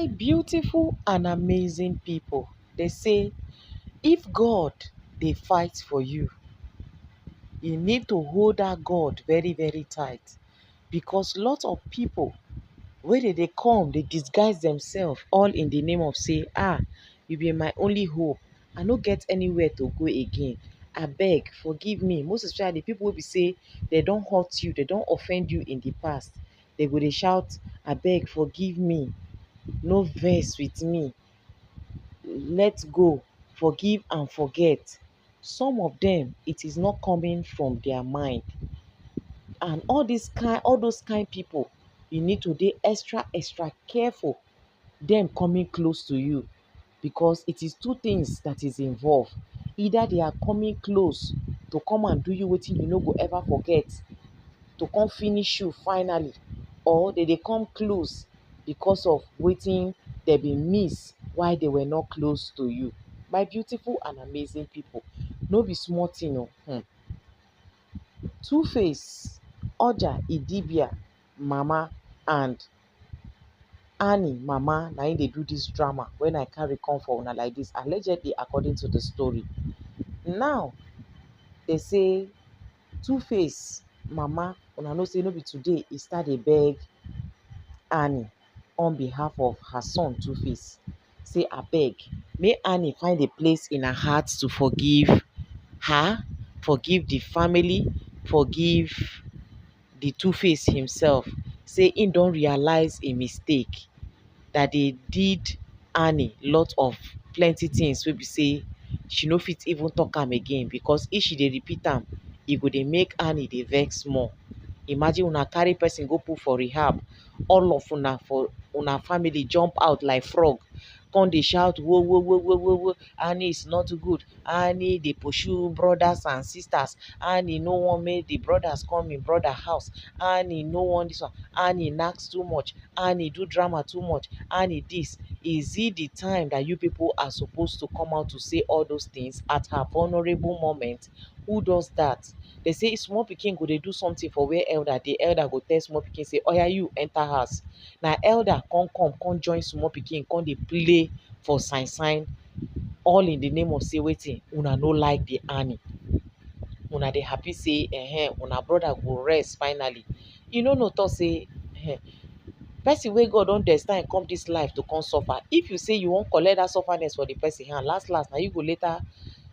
My beautiful and amazing people, they say if God they fight for you, you need to hold that God very, very tight. Because lots of people, where they come, they disguise themselves all in the name of say, you be my only hope. I no get anywhere to go again. I beg, forgive me. Most especially the people will be say they don't hurt you, they don't offend you in the past. They go they shout, I beg, forgive me. No verse with me. Let go, forgive and forget. Some of them, it is not coming from their mind. And all those kind people, you need to be extra careful them coming close to you, because it is two things that is involved. Either they are coming close to come and do you wetin you no go ever forget, to come finish you finally, or they come close because of wetin they been miss while they were not close to you. My beautiful and amazing people, no be small thing o. Two-Face, Oja Idibia mama and Annie mama na im dey do dis drama wen I carry come for una like dis, allegedly according to the story. Now dey say Two-Face mama, una know say no be today e start dey beg Annie on behalf of her son Two-Face, say abeg make Annie find a place in her heart to forgive her, forgive the family, forgive the Two-Face himself. Say im don realize a mistake, that they did Annie lot of plenty things wey be say she no fit even talk am again, because if she dey repeat am, e go dey make Annie dey vex more. Imagine una carry person go put for rehab, all of una for una family jump out like frog, come dey shout wo wo wo wo wo wo, Annie is not good, Annie dey pursue brothers and sisters, Annie no wan make the brothers come im brother house, Annie no wan this one, Annie knacks too much, Annie do drama too much, Annie this. Is it the time that you people are supposed to come out to say all those things at her vulnerable moment? Who does that? They say small pikin go dey do something for where elder, the elder go tell small pikin say oya you enter house. Na elder come join small pikin come dey play for sign, all in the name of say wetin una no like the Annie. Una dey happy say una brother go rest finally. You no talk say person wey God don destine come this life to come suffer. If you say you wan collect that sufferness for the person hand, last na you go later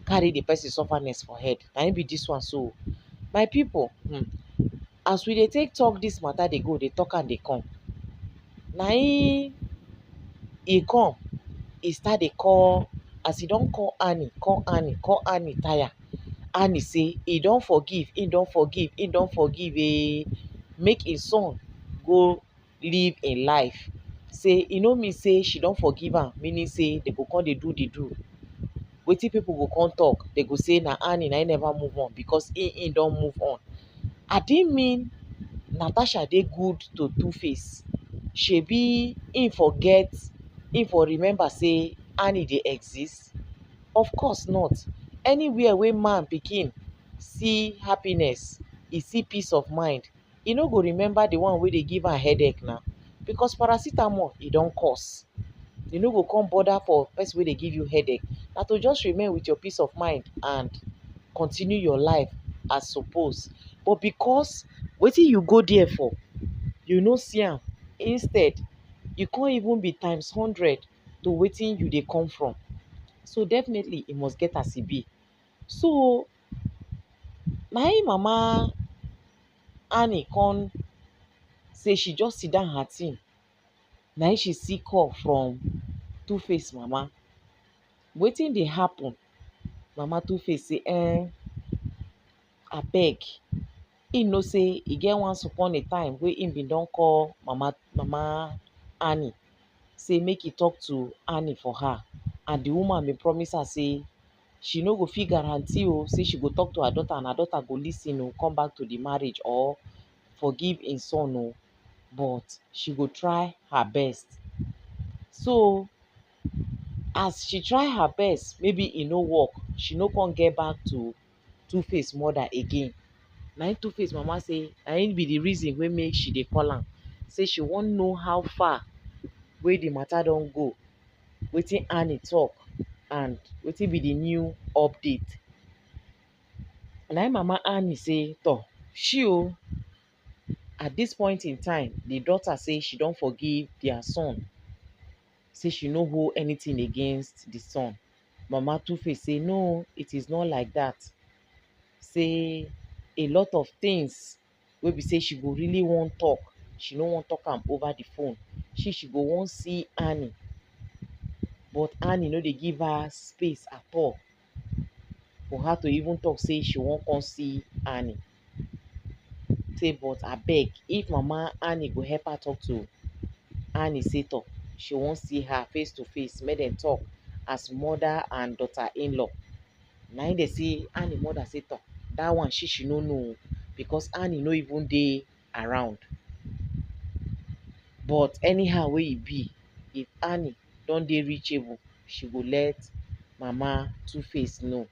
carry the person sufferness for head. Na im be this one so. My people, as we dey take talk this matter dey go, dey talk am dey come. Na im e come, e start dey call, as e don call Annie tire. Annie say e don forgive, im don forgive make im son go live im life. Say e no mean say she don forgive am, meaning say they go come dey do the do. Wetin people go come talk, they go say na Annie na im never move on because im don move on. I didn't mean Natasha dey good to Two-Face. Shebi im forget, im for remember say Annie dey exist? Of course not. Anywhere wey man pikin see happiness, e see peace of mind, e no go remember the one wey dey give am headache na, because paracetamol e don cost. You no go come bother for person wey dey give you headache. Na to just remain with your peace of mind and continue your life as suppose. But because wetin you go there for, you no see am, instead you come even be times 100 to wetin you dey come from. So definitely e must get as e be. So na im mama Annie come say she just sit down her thing, na im she see call from Two-Face mama. Wetin dey happen? Mama Two-Face say abeg, im know say e get once upon a time wey im bin don call mama Annie say make e talk to Annie for her, and the woman bin promise her say she no go fit guarantee say she go talk to her daughter and her daughter go lis ten come back to the marriage or forgive im son but she go try her best. So as she try her best, maybe e no work, she no come get back to Two-Face mother again. Na im Two-Face mama say na im be the reason wey make she dey call am, say she wan know how far wey the matter don go, wetin Annie talk and wetin be the new update. Na im mama Annie say toh she at this point in time the daughter say she don forgive their son, say she no hold anything against the son. Mama Two-Face say no, it is not like that. Say a lot of things wey be say she go really wan talk, she no wan talk am over the phone. She go wan see Annie, but Annie no dey give her space at all for her to even talk say she wan come see Annie. Say but abeg, if mama Annie go help her talk to Annie, say toh she wan see her face to face, make dem talk as mother and daughter-in-law. Na im dey say Annie mother say toh dat one she no know because Annie no even dey around. But anyhow wey e be, if Annie don dey reachable, she go let mama Two-Face know.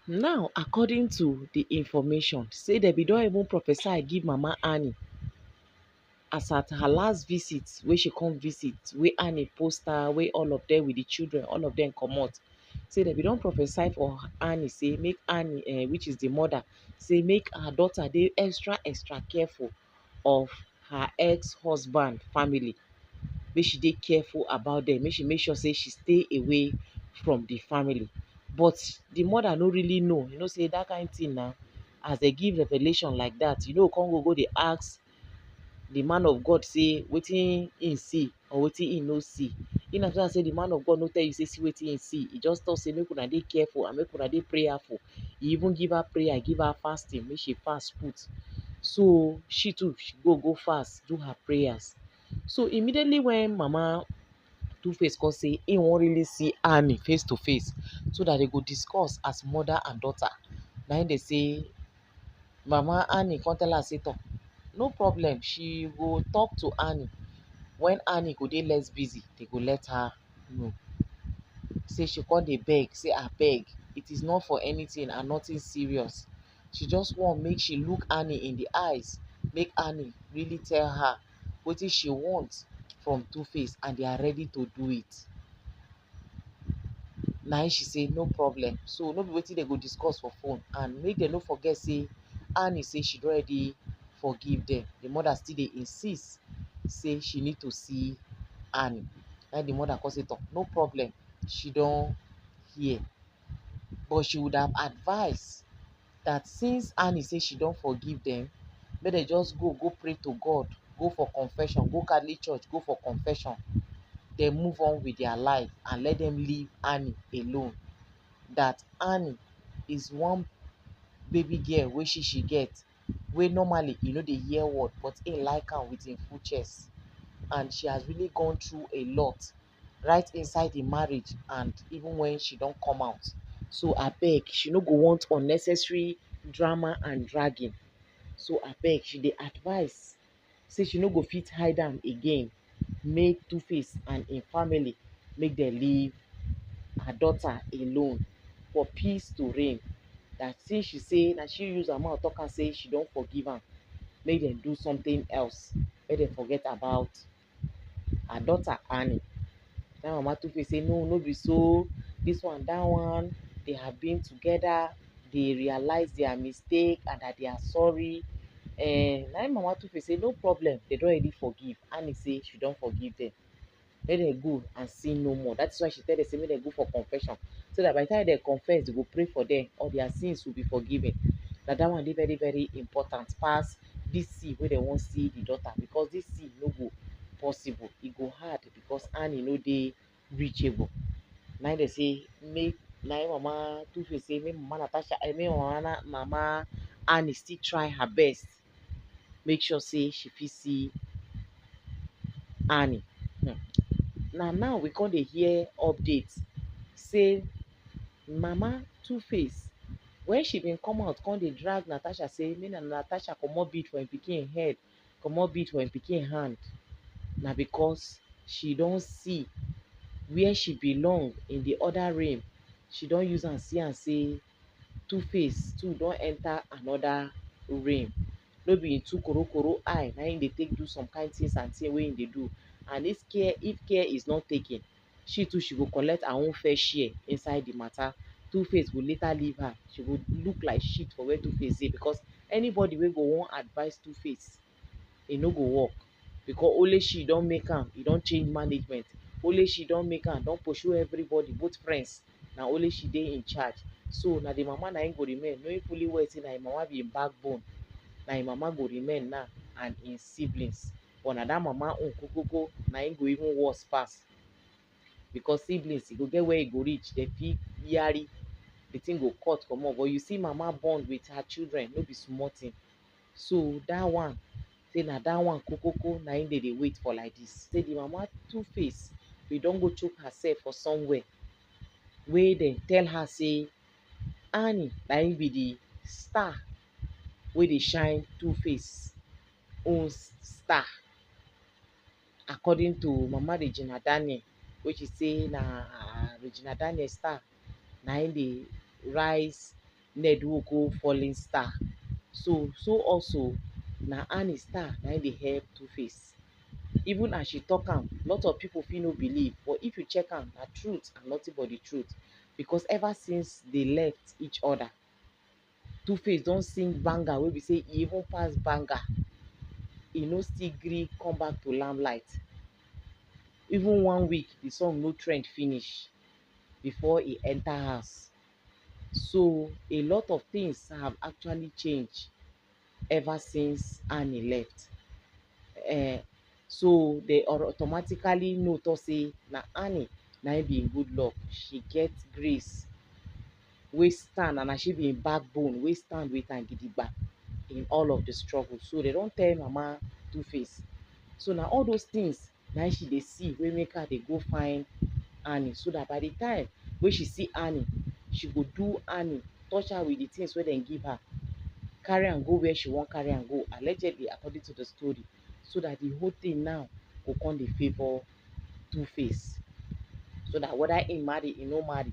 Now according to the information, say dem bin don even prophesy give mama Annie as at her last visit wey she come visit, wey Annie post her, wey all of them with the children, all of them comot. Say dem bin don prophesy for Annie say make Annie which is the mother, say make her daughter dey extra careful of her ex-husband family. Make she dey careful about them, make she make sure say she stay away from the family. But the mother no really know. You know say that kind thing na, as they give revelation like that, you no come go dey ask the man of God say wetin im see or wetin im no see. In as well as say the man of God no tell you say see wetin im see, e just talk say make una dey careful and make una dey prayerful. E even give her prayer, give her fasting, make she fast put. So she too she go fast, do her prayers. So immediately when mama Two-Face come say im wan really see Annie face to face so that they go discuss as mother and daughter, na im dey say mama Annie come tell her say toh no problem, she go talk to Annie. When Annie go dey less busy, they go let her know. Say she come dey beg, say abeg, it is not for anything and nothing serious. She just want make she look Annie in the eyes, make Annie really tell her wetin she want from Two-Face and they are ready to do it. Na im she say no problem. So no be wetin dem go discuss for phone, and make dem no forget say Annie say she don already forgive them. The mother still dey insist say she need to see Annie. Na the mother come say toh no problem, she don hear. But she would have advised that since Annie say she don forgive them, make dem just go pray to God, go for confession, go Catholic church, go for confession. Then move on with their life and let them leave Annie alone. That Annie is one baby girl wey she get, wey normally e no dey hear word, but im like am with im full chest. And she has really gone through a lot right inside the marriage and even when she don come out. So abeg, she no go want unnecessary drama and dragging. So abeg, she dey advise say she no go fit hide am again. Make Two-Face and im family make dem leave her daughter alone for peace to reign. That since she say na she use her mouth talk am say she don forgive am, make dem do something else, make dem forget about her daughter Annie. Na mama Two-Face say no be so, this one that one, they have been together, they realize their mistake and that they are sorry. Na im mama Two-Face say no problem, they don already forgive. Annie say she don forgive them. Make dem go and sin no more. That is why she tell them say make dem go for confession, so that by the time they confess, they go pray for them, all their sins will be forgiven. That one dey very important pass this sin wey dem wan see the daughter, because this sin no go possible. E go hard because Annie no dey reachable. Na im dey say make, na im mama Two-Face say make mama Annie still try her best, make sure say she fit see Annie. Now we come dey hear update say mama Two-Face, when she bin come out come dey drag Natasha say make Natasha comot bead for im pikin head, comot bead for im pikin hand, na because she don see where she belong in the other realm. She don use am see am say Two-Face too don enter another realm. No be im two korokoro eye na im dey take do some kind things and thing wey im dey do. And if care is not taken, she too she go collect her own fair share inside the matter. Two-Face go later leave her. She go look like shit for where Two-Face dey, because anybody wey go wan advise Two-Face, e no go work, because only she don make am, e don change management. Only she don make am don pursue everybody, both friends. Na only she dey in charge. So na the mama na im go remain, knowing fully well say na im mama be im backbone. Na im mama go remain now, and im siblings. But na that mama own kukoko na im go even worse pass, because siblings, e go get where e go reach, dem fit yari, the thing go cut comot. But you see mama bond with her children, no be small thing. So that one, say na that one kukoko na im dey wait for like this. Say the mama Two-Face bin don go chook herself for somewhere wey dem tell her say Annie na im be the star wey dey shine Two-Face own star, according to mama Regina Daniel, which is say na Regina Daniel star na im dey rise Ned Nwoko falling star. So also na Annie star na im dey help Two-Face. Even as she talk am, lot of people fit no believe, but if you check am, na truth and nothing but the truth. Because ever since they left each other, Two-Face don sing banger wey be say e even pass banger. E no still gree come back to limelight. Even 1 week the song no trend finish before e enter house. So a lot of things have actually changed ever since Annie left. So they automatically know to say na Annie na im be im good luck. She get grace wey stand, and na she be im backbone wey stand with am gidigba in all of the struggle. So they don tell mama Two-Face. So na all those things na she dey see wey make her dey go find Annie, so that by the time wey she see Annie, she go do Annie, touch her with the things wey dem give her, carry am go where she wan carry am go, allegedly according to the story. So that the whole thing now go come dey favour Two-Face. So that whether im marry, e no marry,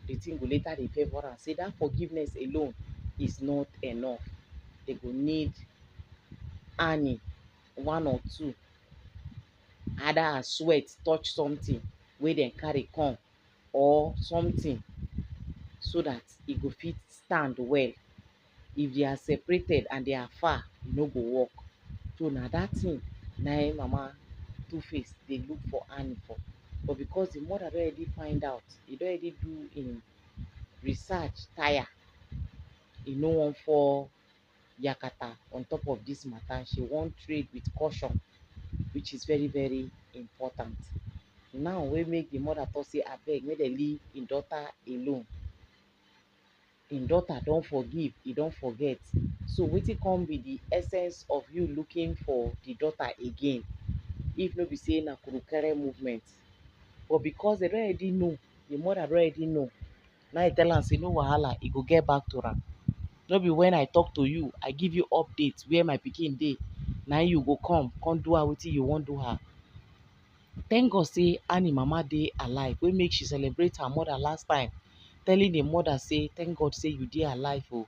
the thing go later dey favour am. Say that forgiveness alone is not enough. They go need Annie, one or two, either her sweat touch something wey dem carry come, or something, so that e go fit stand well. If they are separated and they are far, e no go work. So na that thing na im mama Two-Face dey look for Annie for. But because the mother don already find out, e don already do im research tire, e no wan fall yakata on top of this matter. She wan trade with caution, which is very very important. Now wey make the mother talk say abeg make dem leave im daughter alone. Im daughter don forgive, e don forget. So wetin come be the essence of you looking for the daughter again, if no be say na kurukere movement? But because dem don already know, the mother don already know, now e tell am say no wahala, e go get back to am. No be when I talk to you, I give you update where my pikin dey, na you go come do her wetin you wan do her. Thank God say Annie mama dey alive, wey make she celebrate her mother last time, telling the mother say thank God say you dey alive oh.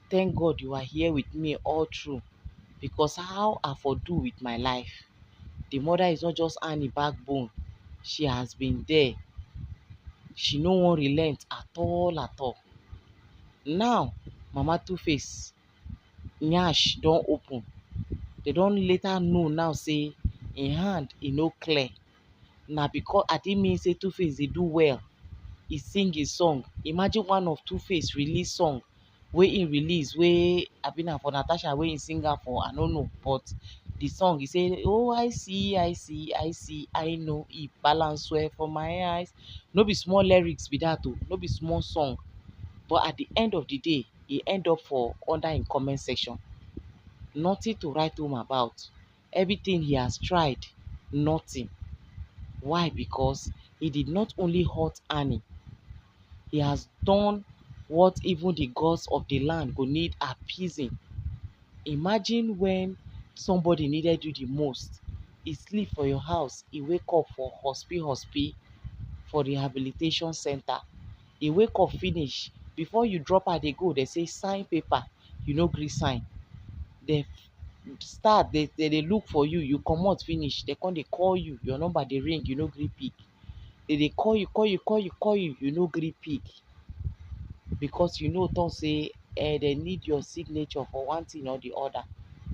Thank God you are here with me all through, because how I for do with my life. The mother is not just Annie backbone, she has been there. She no wan relent at all at all. Now mama Two-Face nyash don open. They don later know now say im hand e no clear. Na because I didn't mean say Two-Face dey do well, e sing his song. Imagine one of Two-Face release song wey im release, wey abi na for Natasha wey im sing am for, I no know. But the song he say, oh I see, I see, I see, I know e balance well for my eyes. No be small lyrics be that oh, no be small song. But at the end of the day, e end up for under im comment section. Nothing to write home about. Everything he has tried, nothing. Why? Because he did not only hurt Annie, he has done what even the gods of the land go need appeasing. Imagine when somebody needed you the most, he sleep for your house, he wake up for hospi for rehabilitation center. He wake up finish, before you drop her dey go, they say sign paper, you no gree sign. They start dey look for you, you comot finish, dey come dey call you, your number dey ring, you no gree pick. Dey call you call you call you call you, you no gree pick because you know talk say dey need your signature for one thing or the other.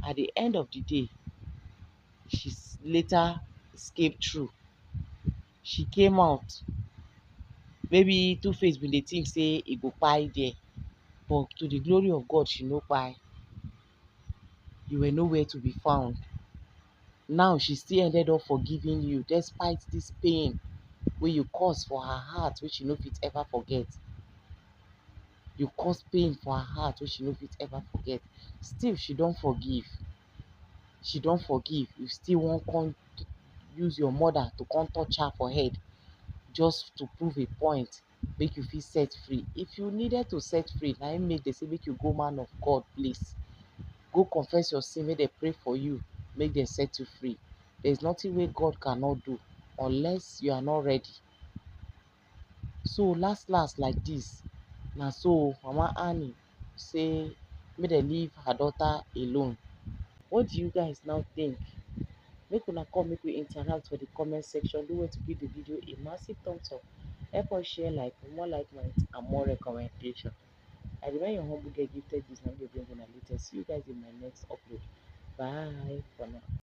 At the end of the day, she later escape through. She came out. Maybe Two-Face bin dey think say e go kpai there, but to the glory of God, she no kpai. You were nowhere to be found. Now she still ended up forgiving you despite this pain wey you cause for her heart wey she no fit ever forget. You cause pain for her heart wey she no fit ever forget. Still she don forgive. She don forgive. You still wan come use your mother to come touch her for head just to prove a point, make you fit set free. If you needed to set free, na im make dey say make you go man of God place. Go confess your sin, make dem pray for you, make dem set you free. There is nothing wey God cannot do unless you are not ready. So last like this, na so Mama Annie say make dem leave her daughter alone. What do you guys now think? Make una come make we interact for the comment section. Do well to give the video a massive thumbs up. Help us share, like, for more like minds and more recommendation. I remain your humble girl, Gifted Gist, and bring on a latest. See you guys in my next upload. Bye for now.